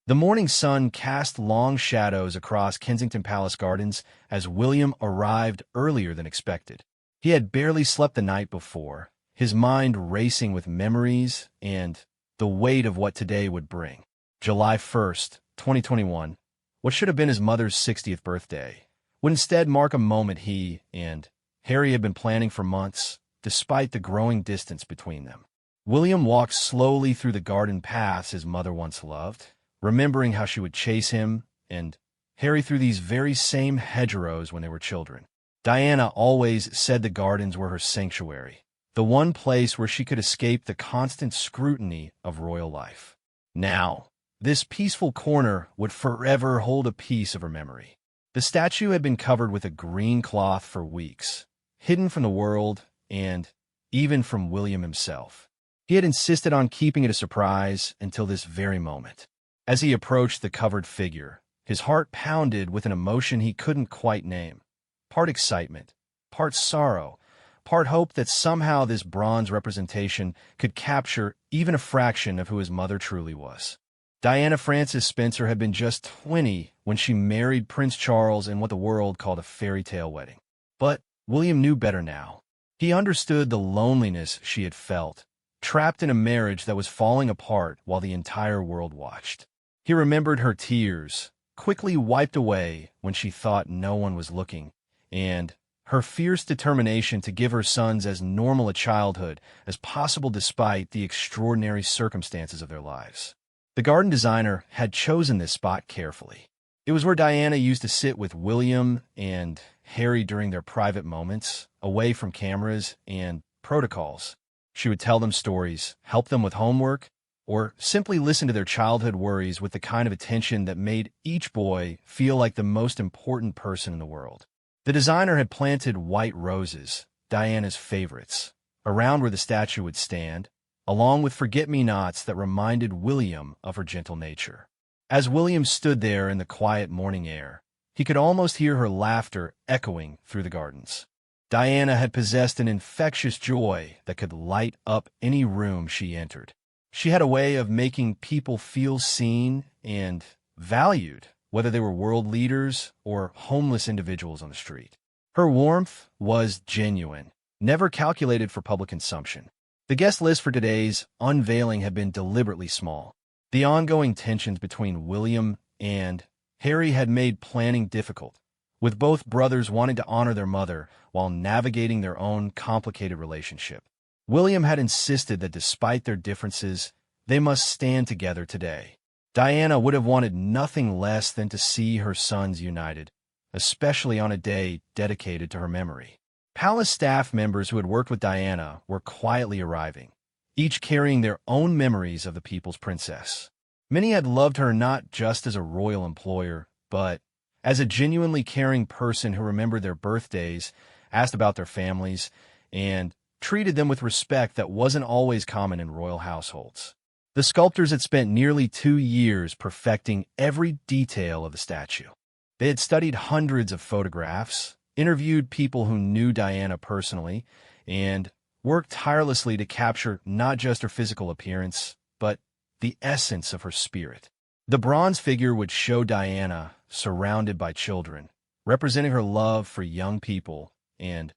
The morning sun cast long shadows across Kensington Palace Gardens as William arrived earlier than expected. He had barely slept the night before, his mind racing with memories and the weight of what today would bring. July 1st, 2021, what should have been his mother's 60th birthday, would instead mark a moment he and Harry had been planning for months, despite the growing distance between them. William walked slowly through the garden paths his mother once loved, remembering how she would chase him and Harry through these very same hedgerows when they were children. Diana always said the gardens were her sanctuary, the one place where she could escape the constant scrutiny of royal life. Now, this peaceful corner would forever hold a piece of her memory. The statue had been covered with a green cloth for weeks, hidden from the world and even from William himself. He had insisted on keeping it a surprise until this very moment. As he approached the covered figure, his heart pounded with an emotion he couldn't quite name. Part excitement, part sorrow, part hope that somehow this bronze representation could capture even a fraction of who his mother truly was. Diana Frances Spencer had been just 20 when she married Prince Charles in what the world called a fairy tale wedding. But William knew better now. He understood the loneliness she had felt, trapped in a marriage that was falling apart while the entire world watched. He remembered her tears, quickly wiped away when she thought no one was looking, and her fierce determination to give her sons as normal a childhood as possible despite the extraordinary circumstances of their lives. The garden designer had chosen this spot carefully. It was where Diana used to sit with William and Harry during their private moments, away from cameras and protocols. She would tell them stories, help them with homework, or simply listen to their childhood worries with the kind of attention that made each boy feel like the most important person in the world. The designer had planted white roses, Diana's favorites, around where the statue would stand, along with forget-me-nots that reminded William of her gentle nature. As William stood there in the quiet morning air, he could almost hear her laughter echoing through the gardens. Diana had possessed an infectious joy that could light up any room she entered. She had a way of making people feel seen and valued, whether they were world leaders or homeless individuals on the street. Her warmth was genuine, never calculated for public consumption. The guest list for today's unveiling had been deliberately small. The ongoing tensions between William and Harry had made planning difficult, with both brothers wanting to honor their mother while navigating their own complicated relationship. William had insisted that despite their differences, they must stand together today. Diana would have wanted nothing less than to see her sons united, especially on a day dedicated to her memory. Palace staff members who had worked with Diana were quietly arriving, each carrying their own memories of the people's princess. Many had loved her not just as a royal employer, but as a genuinely caring person who remembered their birthdays, asked about their families, and treated them with respect that wasn't always common in royal households. The sculptors had spent nearly 2 years perfecting every detail of the statue. They had studied hundreds of photographs, interviewed people who knew Diana personally, and worked tirelessly to capture not just her physical appearance, but the essence of her spirit. The bronze figure would show Diana surrounded by children, representing her love for young people and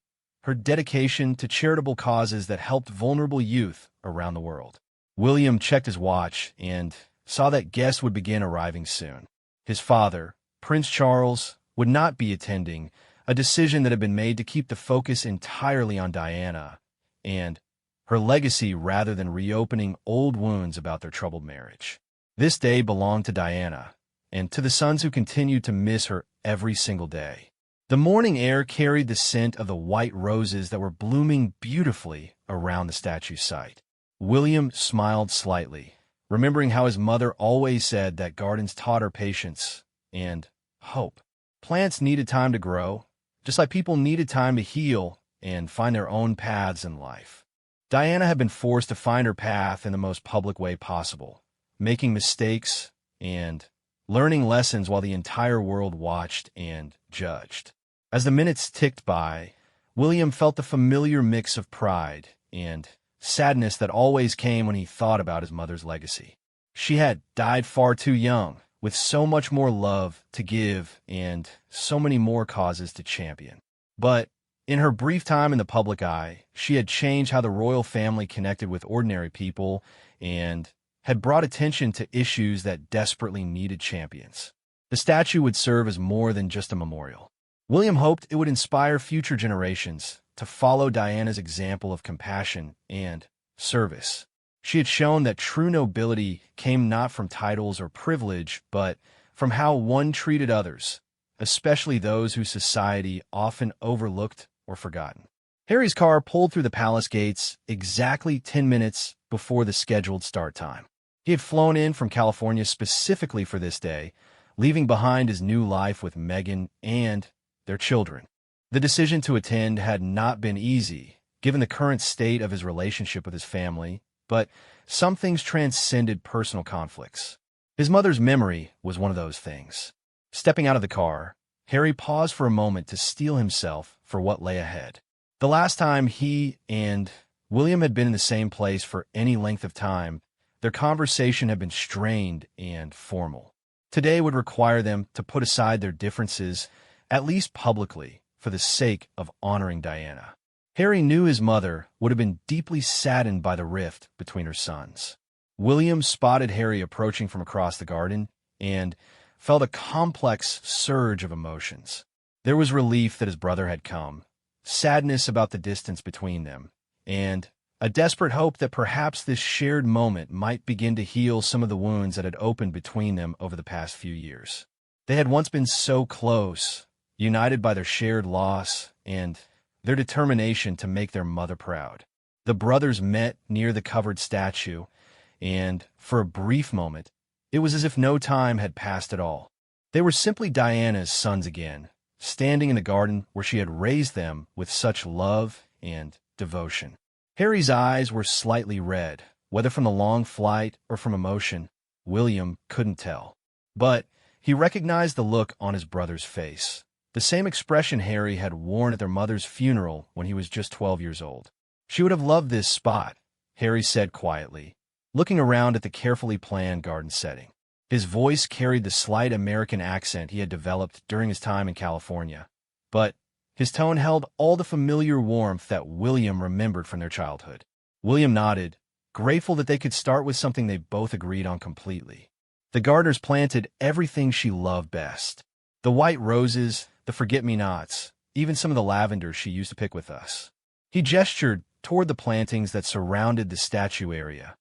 her dedication to charitable causes that helped vulnerable youth around the world. William checked his watch and saw that guests would begin arriving soon. His father, Prince Charles, would not be attending, a decision that had been made to keep the focus entirely on Diana and her legacy rather than reopening old wounds about their troubled marriage. This day belonged to Diana and to the sons who continued to miss her every single day. The morning air carried the scent of the white roses that were blooming beautifully around the statue's site. William smiled slightly, remembering how his mother always said that gardens taught her patience and hope. Plants needed time to grow, just like people needed time to heal and find their own paths in life. Diana had been forced to find her path in the most public way possible, making mistakes and learning lessons while the entire world watched and judged. As the minutes ticked by, William felt the familiar mix of pride and sadness that always came when he thought about his mother's legacy. She had died far too young, with so much more love to give and so many more causes to champion. But in her brief time in the public eye, she had changed how the royal family connected with ordinary people and had brought attention to issues that desperately needed champions. The statue would serve as more than just a memorial. William hoped it would inspire future generations to follow Diana's example of compassion and service. She had shown that true nobility came not from titles or privilege, but from how one treated others, especially those whose society often overlooked or forgotten. Harry's car pulled through the palace gates exactly 10 minutes before the scheduled start time. He had flown in from California specifically for this day, leaving behind his new life with Meghan and their children. The decision to attend had not been easy, given the current state of his relationship with his family, but some things transcended personal conflicts. His mother's memory was one of those things. Stepping out of the car, Harry paused for a moment to steel himself for what lay ahead. The last time he and William had been in the same place for any length of time, their conversation had been strained and formal. Today would require them to put aside their differences, at least publicly, for the sake of honoring Diana. Harry knew his mother would have been deeply saddened by the rift between her sons. William spotted Harry approaching from across the garden and felt a complex surge of emotions. There was relief that his brother had come, sadness about the distance between them, and a desperate hope that perhaps this shared moment might begin to heal some of the wounds that had opened between them over the past few years. They had once been so close, united by their shared loss and their determination to make their mother proud. The brothers met near the covered statue, and for a brief moment, it was as if no time had passed at all. They were simply Diana's sons again, standing in the garden where she had raised them with such love and devotion. Harry's eyes were slightly red, whether from the long flight or from emotion, William couldn't tell. But he recognized the look on his brother's face, the same expression Harry had worn at their mother's funeral when he was just 12 years old. She would have loved this spot, Harry said quietly, looking around at the carefully planned garden setting. His voice carried the slight American accent he had developed during his time in California, but his tone held all the familiar warmth that William remembered from their childhood. William nodded, grateful that they could start with something they both agreed on completely. The gardeners planted everything she loved best. The white roses, the forget-me-nots, even some of the lavender she used to pick with us. He gestured toward the plantings that surrounded the statue area,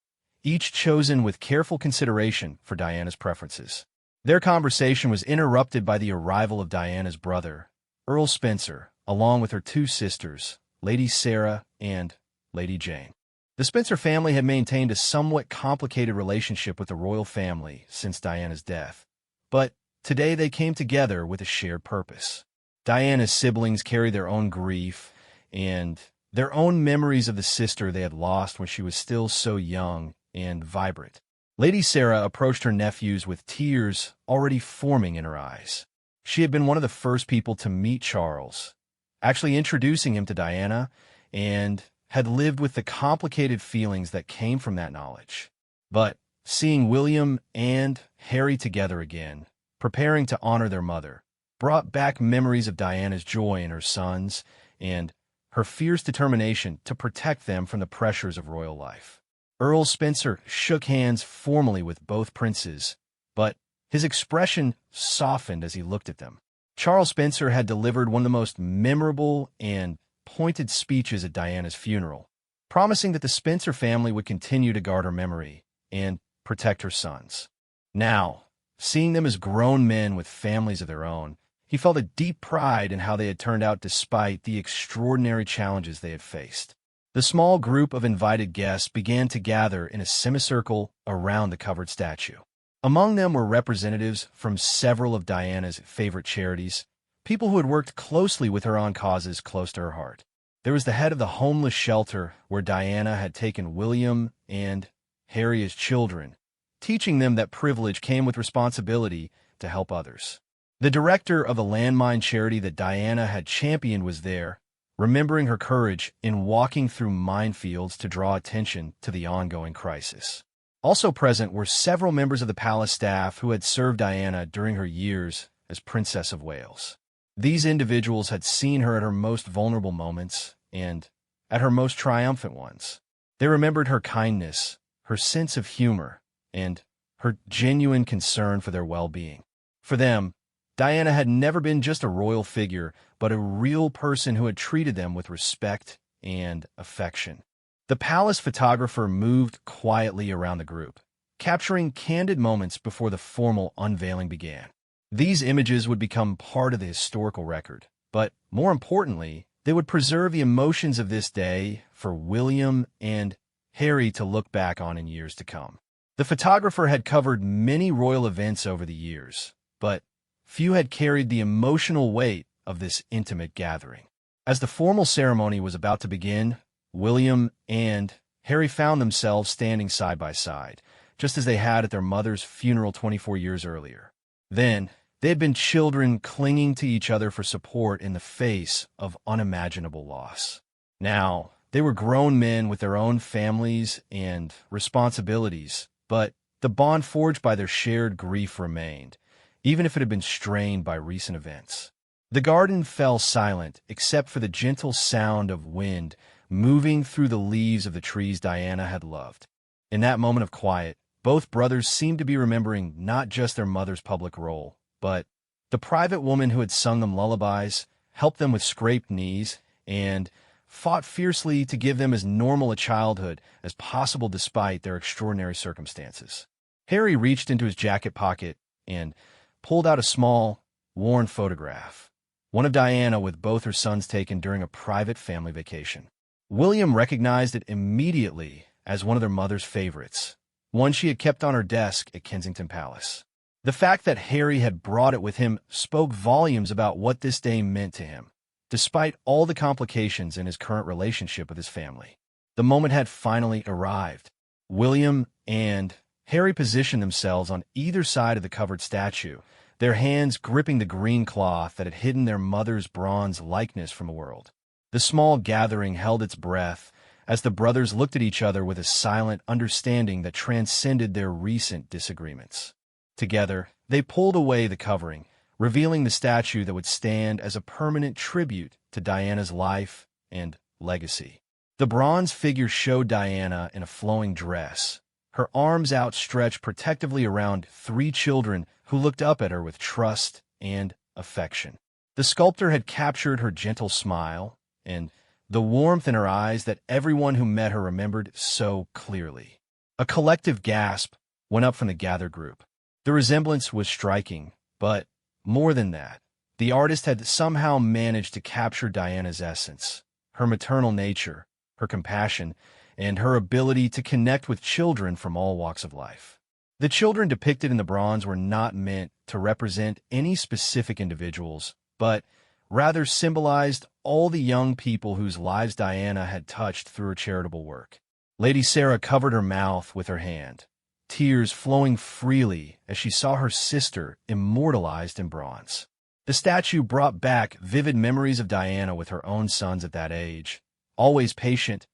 each chosen with careful consideration for Diana's preferences. Their conversation was interrupted by the arrival of Diana's brother, Earl Spencer, along with her two sisters, Lady Sarah and Lady Jane. The Spencer family had maintained a somewhat complicated relationship with the royal family since Diana's death, but today they came together with a shared purpose. Diana's siblings carried their own grief and their own memories of the sister they had lost when she was still so young and vibrant. Lady Sarah approached her nephews with tears already forming in her eyes. She had been one of the first people to meet Charles, actually introducing him to Diana, and had lived with the complicated feelings that came from that knowledge. But seeing William and Harry together again, preparing to honor their mother, brought back memories of Diana's joy in her sons and her fierce determination to protect them from the pressures of royal life. Earl Spencer shook hands formally with both princes, but his expression softened as he looked at them. Charles Spencer had delivered one of the most memorable and pointed speeches at Diana's funeral, promising that the Spencer family would continue to guard her memory and protect her sons. Now, seeing them as grown men with families of their own, he felt a deep pride in how they had turned out despite the extraordinary challenges they had faced. The small group of invited guests began to gather in a semicircle around the covered statue. Among them were representatives from several of Diana's favorite charities, people who had worked closely with her on causes close to her heart. There was the head of the homeless shelter where Diana had taken William and Harry as children, teaching them that privilege came with responsibility to help others. The director of the landmine charity that Diana had championed was there, remembering her courage in walking through minefields to draw attention to the ongoing crisis. Also present were several members of the palace staff who had served Diana during her years as Princess of Wales. These individuals had seen her at her most vulnerable moments and at her most triumphant ones. They remembered her kindness, her sense of humor, and her genuine concern for their well-being. For them, Diana had never been just a royal figure, but a real person who had treated them with respect and affection. The palace photographer moved quietly around the group, capturing candid moments before the formal unveiling began. These images would become part of the historical record, but more importantly, they would preserve the emotions of this day for William and Harry to look back on in years to come. The photographer had covered many royal events over the years, but few had carried the emotional weight of this intimate gathering. As the formal ceremony was about to begin, William and Harry found themselves standing side by side, just as they had at their mother's funeral 24 years earlier. Then, they had been children clinging to each other for support in the face of unimaginable loss. Now, they were grown men with their own families and responsibilities, but the bond forged by their shared grief remained, even if it had been strained by recent events. The garden fell silent, except for the gentle sound of wind moving through the leaves of the trees Diana had loved. In that moment of quiet, both brothers seemed to be remembering not just their mother's public role, but the private woman who had sung them lullabies, helped them with scraped knees, and fought fiercely to give them as normal a childhood as possible despite their extraordinary circumstances. Harry reached into his jacket pocket and pulled out a small, worn photograph, one of Diana with both her sons taken during a private family vacation. William recognized it immediately as one of their mother's favorites, one she had kept on her desk at Kensington Palace. The fact that Harry had brought it with him spoke volumes about what this day meant to him, despite all the complications in his current relationship with his family. The moment had finally arrived. William and Harry positioned themselves on either side of the covered statue, their hands gripping the green cloth that had hidden their mother's bronze likeness from the world. The small gathering held its breath as the brothers looked at each other with a silent understanding that transcended their recent disagreements. Together, they pulled away the covering, revealing the statue that would stand as a permanent tribute to Diana's life and legacy. The bronze figure showed Diana in a flowing dress, her arms outstretched protectively around three children who looked up at her with trust and affection. The sculptor had captured her gentle smile and the warmth in her eyes that everyone who met her remembered so clearly. A collective gasp went up from the gathered group. The resemblance was striking, but more than that, the artist had somehow managed to capture Diana's essence, her maternal nature, her compassion, and her ability to connect with children from all walks of life. The children depicted in the bronze were not meant to represent any specific individuals, but rather symbolized all the young people whose lives Diana had touched through her charitable work. Lady Sarah covered her mouth with her hand, tears flowing freely as she saw her sister immortalized in bronze. The statue brought back vivid memories of Diana with her own sons at that age, always patient,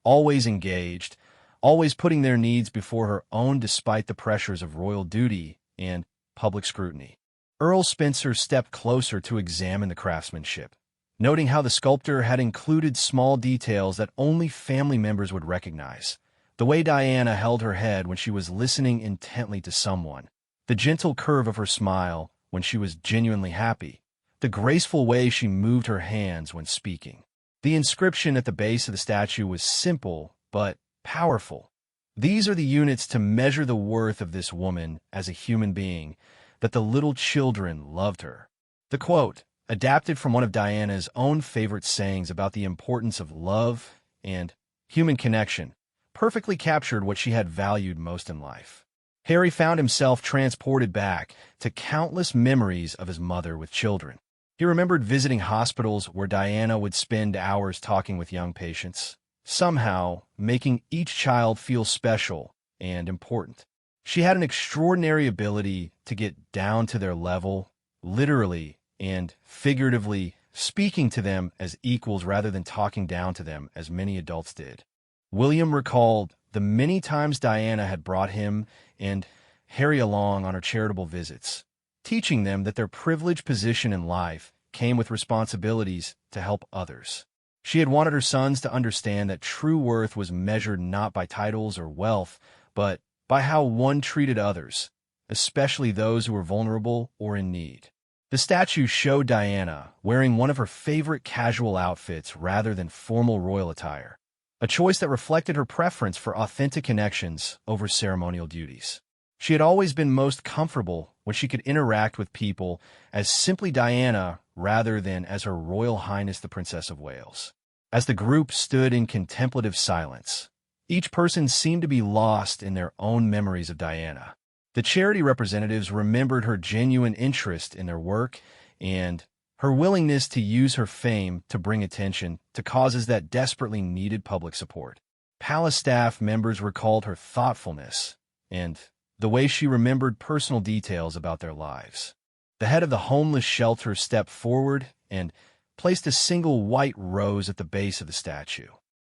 always engaged, always putting their needs before her own despite the pressures of royal duty and public scrutiny. Earl Spencer stepped closer to examine the craftsmanship, noting how the sculptor had included small details that only family members would recognize. The way Diana held her head when she was listening intently to someone, the gentle curve of her smile when she was genuinely happy, the graceful way she moved her hands when speaking. The inscription at the base of the statue was simple but powerful. These are the units to measure the worth of this woman as a human being, that the little children loved her. The quote, adapted from one of Diana's own favorite sayings about the importance of love and human connection, perfectly captured what she had valued most in life. Harry found himself transported back to countless memories of his mother with children. He remembered visiting hospitals where Diana would spend hours talking with young patients, somehow making each child feel special and important. She had an extraordinary ability to get down to their level, literally and figuratively, speaking to them as equals rather than talking down to them as many adults did. William recalled the many times Diana had brought him and Harry along on her charitable visits, teaching them that their privileged position in life came with responsibilities to help others. She had wanted her sons to understand that true worth was measured not by titles or wealth, but by how one treated others, especially those who were vulnerable or in need. The statue showed Diana wearing one of her favorite casual outfits rather than formal royal attire, a choice that reflected her preference for authentic connections over ceremonial duties. She had always been most comfortable when she could interact with people as simply Diana rather than as Her Royal Highness the Princess of Wales. As the group stood in contemplative silence, each person seemed to be lost in their own memories of Diana. The charity representatives remembered her genuine interest in their work and her willingness to use her fame to bring attention to causes that desperately needed public support. Palace staff members recalled her thoughtfulness and the way she remembered personal details about their lives. The head of the homeless shelter stepped forward and placed a single white rose at the base of the statue.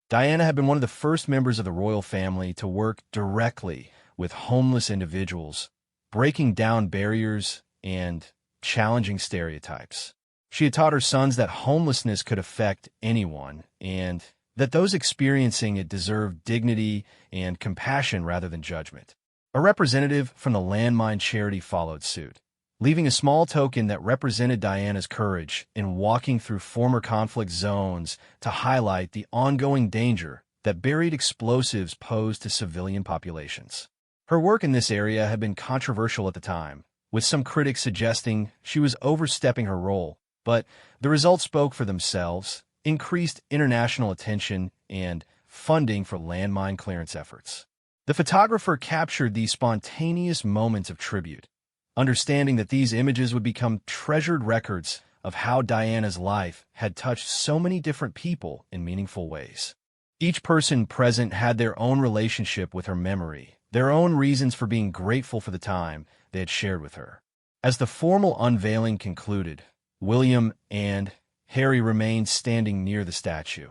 Diana had been one of the first members of the royal family to work directly with homeless individuals, breaking down barriers and challenging stereotypes. She had taught her sons that homelessness could affect anyone and that those experiencing it deserved dignity and compassion rather than judgment. A representative from the landmine charity followed suit, leaving a small token that represented Diana's courage in walking through former conflict zones to highlight the ongoing danger that buried explosives pose to civilian populations. Her work in this area had been controversial at the time, with some critics suggesting she was overstepping her role, but the results spoke for themselves: increased international attention and funding for landmine clearance efforts. The photographer captured these spontaneous moments of tribute, understanding that these images would become treasured records of how Diana's life had touched so many different people in meaningful ways. Each person present had their own relationship with her memory, their own reasons for being grateful for the time they had shared with her. As the formal unveiling concluded, William and Harry remained standing near the statue,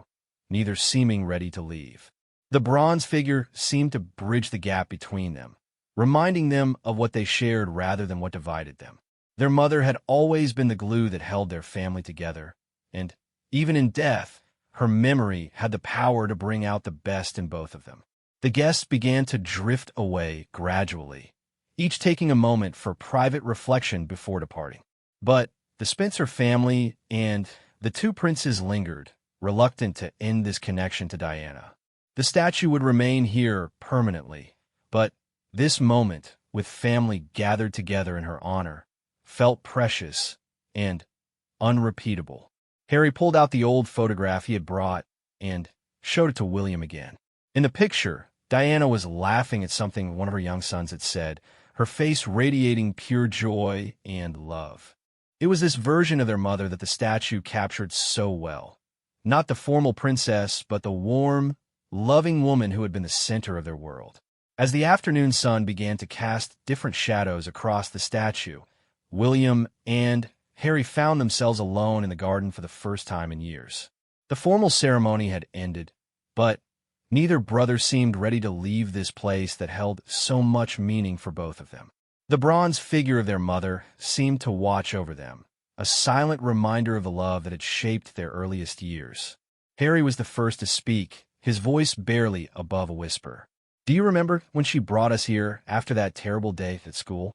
neither seeming ready to leave. The bronze figure seemed to bridge the gap between them, reminding them of what they shared rather than what divided them. Their mother had always been the glue that held their family together, and even in death, her memory had the power to bring out the best in both of them. The guests began to drift away gradually, each taking a moment for private reflection before departing. But the Spencer family and the two princes lingered, reluctant to end this connection to Diana. The statue would remain here permanently, but this moment, with family gathered together in her honor, felt precious and unrepeatable. Harry pulled out the old photograph he had brought and showed it to William again. In the picture, Diana was laughing at something one of her young sons had said, her face radiating pure joy and love. It was this version of their mother that the statue captured so well. Not the formal princess, but the warm, loving woman who had been the center of their world. As the afternoon sun began to cast different shadows across the statue, William and Harry found themselves alone in the garden for the first time in years. The formal ceremony had ended, but neither brother seemed ready to leave this place that held so much meaning for both of them. The bronze figure of their mother seemed to watch over them, a silent reminder of the love that had shaped their earliest years. Harry was the first to speak, his voice barely above a whisper. "Do you remember when she brought us here after that terrible day at school?"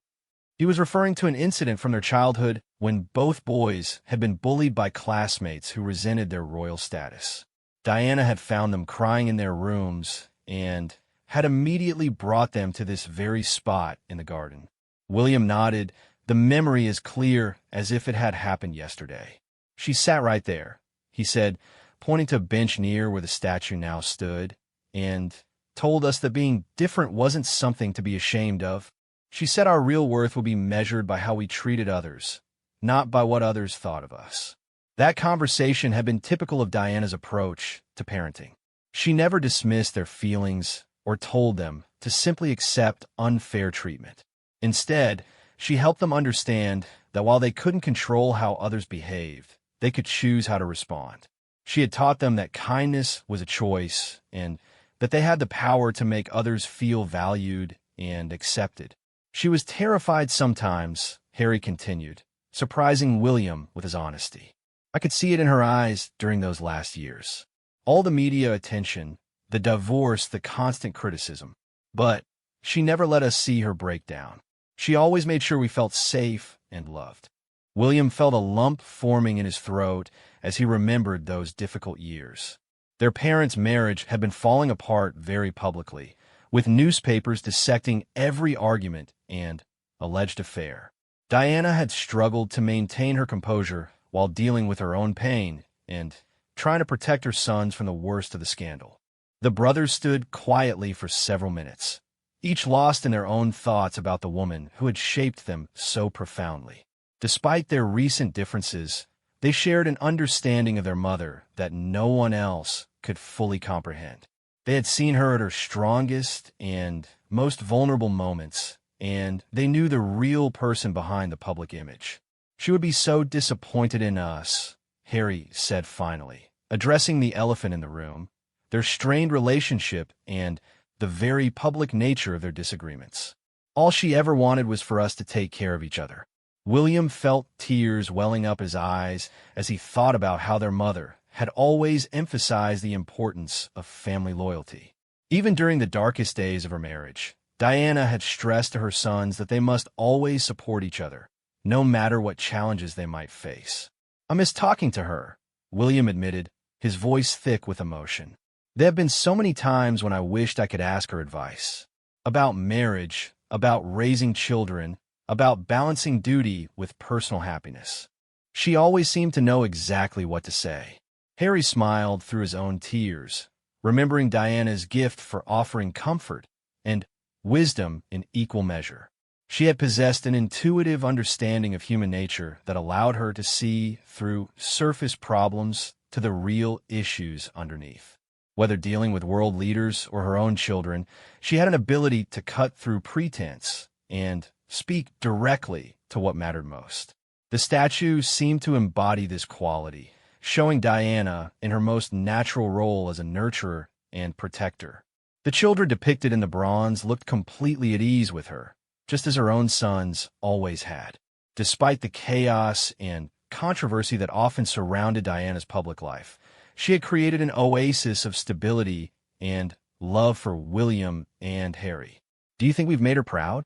He was referring to an incident from their childhood when both boys had been bullied by classmates who resented their royal status. Diana had found them crying in their rooms and had immediately brought them to this very spot in the garden. William nodded, the memory as clear as if it had happened yesterday. "She sat right there," he said, pointing to a bench near where the statue now stood, and told us that being different wasn't something to be ashamed of. She said our real worth would be measured by how we treated others, not by what others thought of us. That conversation had been typical of Diana's approach to parenting. She never dismissed their feelings or told them to simply accept unfair treatment. Instead, she helped them understand that while they couldn't control how others behaved, they could choose how to respond. She had taught them that kindness was a choice, and that they had the power to make others feel valued and accepted. She was terrified sometimes, Harry continued, surprising William with his honesty. I could see it in her eyes during those last years. All the media attention, the divorce, the constant criticism. But she never let us see her break down. She always made sure we felt safe and loved. William felt a lump forming in his throat as he remembered those difficult years. Their parents' marriage had been falling apart very publicly, with newspapers dissecting every argument and alleged affair. Diana had struggled to maintain her composure while dealing with her own pain and trying to protect her sons from the worst of the scandal. The brothers stood quietly for several minutes, each lost in their own thoughts about the woman who had shaped them so profoundly. Despite their recent differences, they shared an understanding of their mother that no one else could fully comprehend. They had seen her at her strongest and most vulnerable moments, and they knew the real person behind the public image. She would be so disappointed in us, Harry said finally, addressing the elephant in the room, their strained relationship and the very public nature of their disagreements. All she ever wanted was for us to take care of each other. William felt tears welling up his eyes as he thought about how their mother had always emphasized the importance of family loyalty. Even during the darkest days of her marriage, Diana had stressed to her sons that they must always support each other, no matter what challenges they might face. I miss talking to her, William admitted, his voice thick with emotion. There have been so many times when I wished I could ask her advice. About marriage, about raising children, about balancing duty with personal happiness. She always seemed to know exactly what to say. Harry smiled through his own tears, remembering Diana's gift for offering comfort and wisdom in equal measure. She had possessed an intuitive understanding of human nature that allowed her to see through surface problems to the real issues underneath. Whether dealing with world leaders or her own children, she had an ability to cut through pretense and speak directly to what mattered most. The statue seemed to embody this quality, showing Diana in her most natural role as a nurturer and protector. The children depicted in the bronze looked completely at ease with her, just as her own sons always had. Despite the chaos and controversy that often surrounded Diana's public life, she had created an oasis of stability and love for William and Harry. Do you think we've made her proud?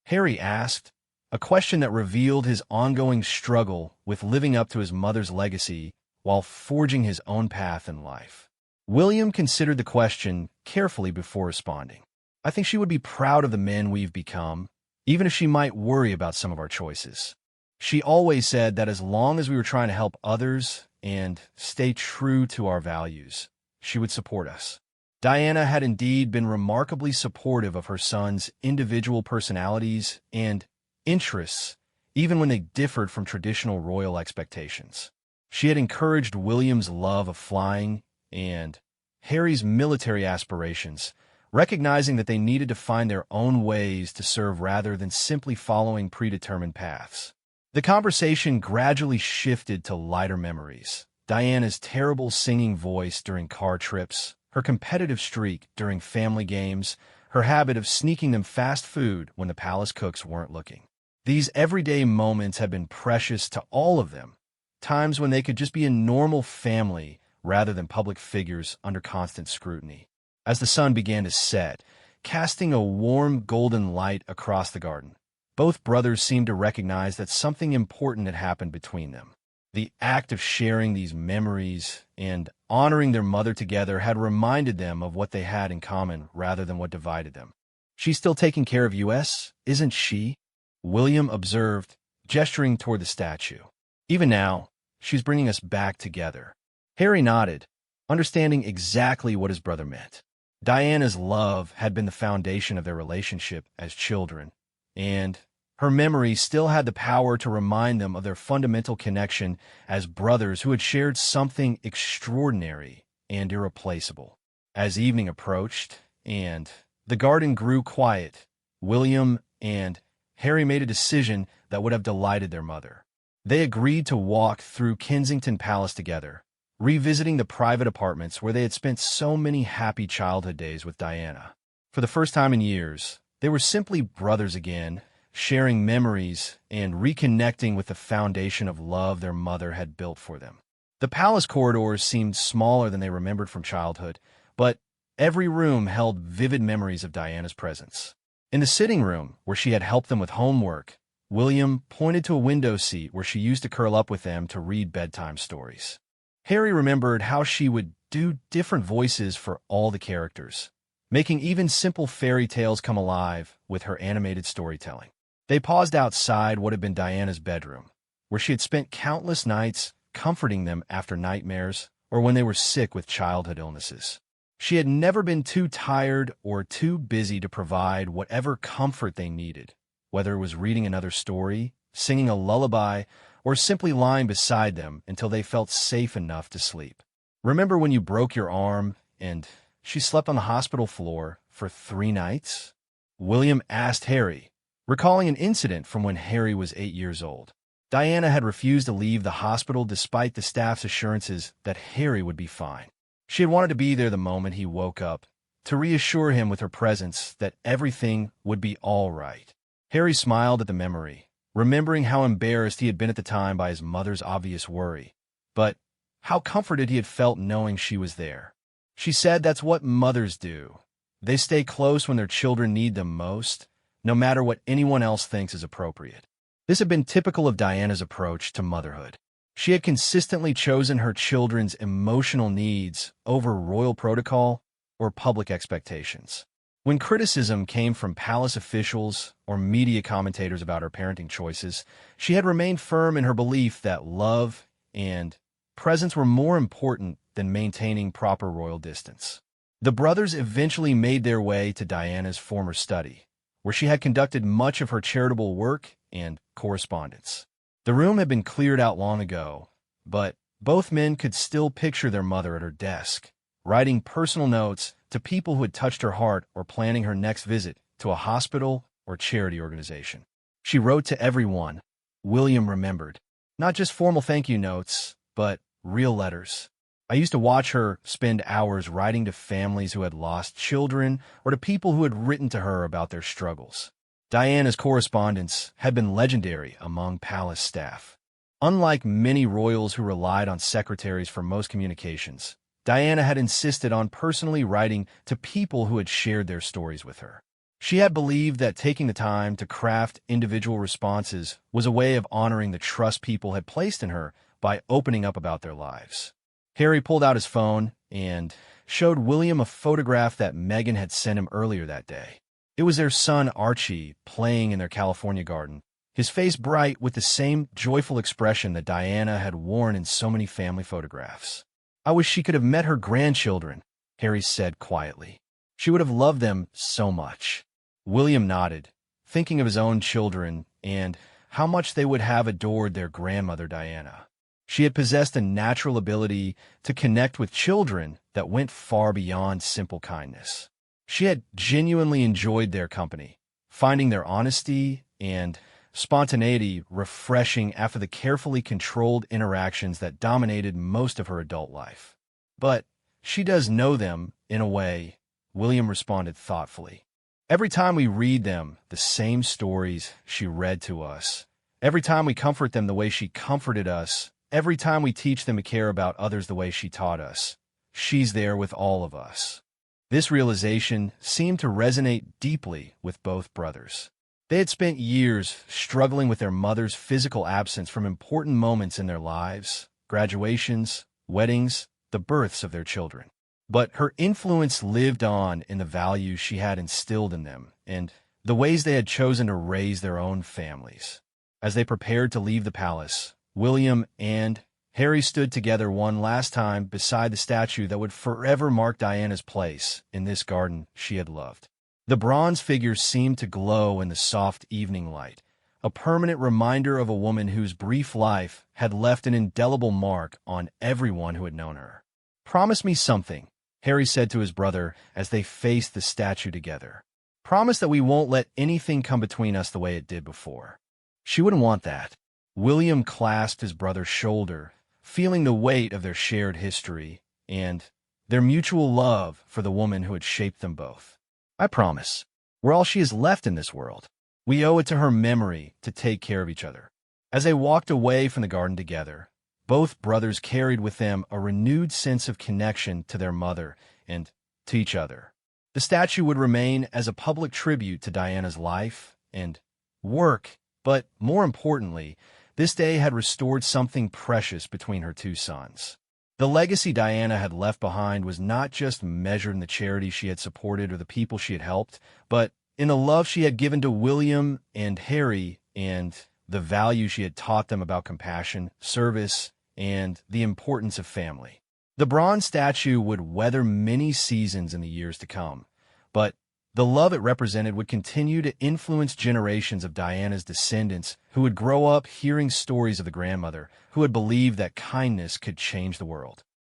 Harry asked, a question that revealed his ongoing struggle with living up to his mother's legacy while forging his own path in life. William considered the question carefully before responding. I think she would be proud of the men we've become, even if she might worry about some of our choices. She always said that as long as we were trying to help others and stay true to our values, she would support us. Diana had indeed been remarkably supportive of her sons' individual personalities and interests, even when they differed from traditional royal expectations. She had encouraged William's love of flying and Harry's military aspirations, recognizing that they needed to find their own ways to serve rather than simply following predetermined paths. The conversation gradually shifted to lighter memories. Diana's terrible singing voice during car trips, her competitive streak during family games, her habit of sneaking them fast food when the palace cooks weren't looking. These everyday moments had been precious to all of them, times when they could just be a normal family rather than public figures under constant scrutiny. As the sun began to set, casting a warm golden light across the garden, both brothers seemed to recognize that something important had happened between them. The act of sharing these memories and honoring their mother together had reminded them of what they had in common rather than what divided them. She's still taking care of us, isn't she? William observed, gesturing toward the statue. Even now, she's bringing us back together. Harry nodded, understanding exactly what his brother meant. Diana's love had been the foundation of their relationship as children, and her memory still had the power to remind them of their fundamental connection as brothers who had shared something extraordinary and irreplaceable. As evening approached and the garden grew quiet, William and Harry made a decision that would have delighted their mother. They agreed to walk through Kensington Palace together, revisiting the private apartments where they had spent so many happy childhood days with Diana. For the first time in years, they were simply brothers again, sharing memories and reconnecting with the foundation of love their mother had built for them. The palace corridors seemed smaller than they remembered from childhood, but every room held vivid memories of Diana's presence. In the sitting room, where she had helped them with homework, William pointed to a window seat where she used to curl up with them to read bedtime stories. Harry remembered how she would do different voices for all the characters, making even simple fairy tales come alive with her animated storytelling. They paused outside what had been Diana's bedroom, where she had spent countless nights comforting them after nightmares or when they were sick with childhood illnesses. She had never been too tired or too busy to provide whatever comfort they needed, whether it was reading another story, singing a lullaby, or simply lying beside them until they felt safe enough to sleep. "Remember when you broke your arm and she slept on the hospital floor for 3 nights?" William asked Harry, recalling an incident from when Harry was 8 years old. Diana had refused to leave the hospital despite the staff's assurances that Harry would be fine. She had wanted to be there the moment he woke up, to reassure him with her presence that everything would be all right. Harry smiled at the memory, remembering how embarrassed he had been at the time by his mother's obvious worry, but how comforted he had felt knowing she was there. She said that's what mothers do. They stay close when their children need them most, no matter what anyone else thinks is appropriate. This had been typical of Diana's approach to motherhood. She had consistently chosen her children's emotional needs over royal protocol or public expectations. When criticism came from palace officials or media commentators about her parenting choices, she had remained firm in her belief that love and presence were more important than maintaining proper royal distance. The brothers eventually made their way to Diana's former study, where she had conducted much of her charitable work and correspondence. The room had been cleared out long ago, but both men could still picture their mother at her desk, writing personal notes to people who had touched her heart or planning her next visit to a hospital or charity organization. She wrote to everyone, William remembered. Not just formal thank you notes, but real letters. "I used to watch her spend hours writing to families who had lost children or to people who had written to her about their struggles." Diana's correspondence had been legendary among palace staff. Unlike many royals who relied on secretaries for most communications, Diana had insisted on personally writing to people who had shared their stories with her. She had believed that taking the time to craft individual responses was a way of honoring the trust people had placed in her by opening up about their lives. Harry pulled out his phone and showed William a photograph that Meghan had sent him earlier that day. It was their son Archie playing in their California garden, his face bright with the same joyful expression that Diana had worn in so many family photographs. "I wish she could have met her grandchildren," Harry said quietly. "She would have loved them so much." William nodded, thinking of his own children and how much they would have adored their grandmother Diana. She had possessed a natural ability to connect with children that went far beyond simple kindness. She had genuinely enjoyed their company, finding their honesty and spontaneity refreshing after the carefully controlled interactions that dominated most of her adult life. "But she does know them, in a way," William responded thoughtfully. "Every time we read them, the same stories she read to us. Every time we comfort them the way she comforted us. Every time we teach them to care about others the way she taught us. She's there with all of us." This realization seemed to resonate deeply with both brothers. They had spent years struggling with their mother's physical absence from important moments in their lives, graduations, weddings, the births of their children. But her influence lived on in the values she had instilled in them and the ways they had chosen to raise their own families. As they prepared to leave the palace, William and Harry stood together one last time beside the statue that would forever mark Diana's place in this garden she had loved. The bronze figure seemed to glow in the soft evening light, a permanent reminder of a woman whose brief life had left an indelible mark on everyone who had known her. "Promise me something," Harry said to his brother as they faced the statue together. "Promise that we won't let anything come between us the way it did before." "She wouldn't want that." William clasped his brother's shoulder, feeling the weight of their shared history and their mutual love for the woman who had shaped them both. I promise, we're all she has left in this world. We owe it to her memory to take care of each other. As they walked away from the garden together, both brothers carried with them a renewed sense of connection to their mother and to each other. The statue would remain as a public tribute to Diana's life and work, but more importantly, this day had restored something precious between her two sons. The legacy Diana had left behind was not just measured in the charity she had supported or the people she had helped, but in the love she had given to William and Harry and the value she had taught them about compassion, service, and the importance of family. The bronze statue would weather many seasons in the years to come, but the love it represented would continue to influence generations of Diana's descendants who would grow up hearing stories of the grandmother who had believed that kindness could change the world.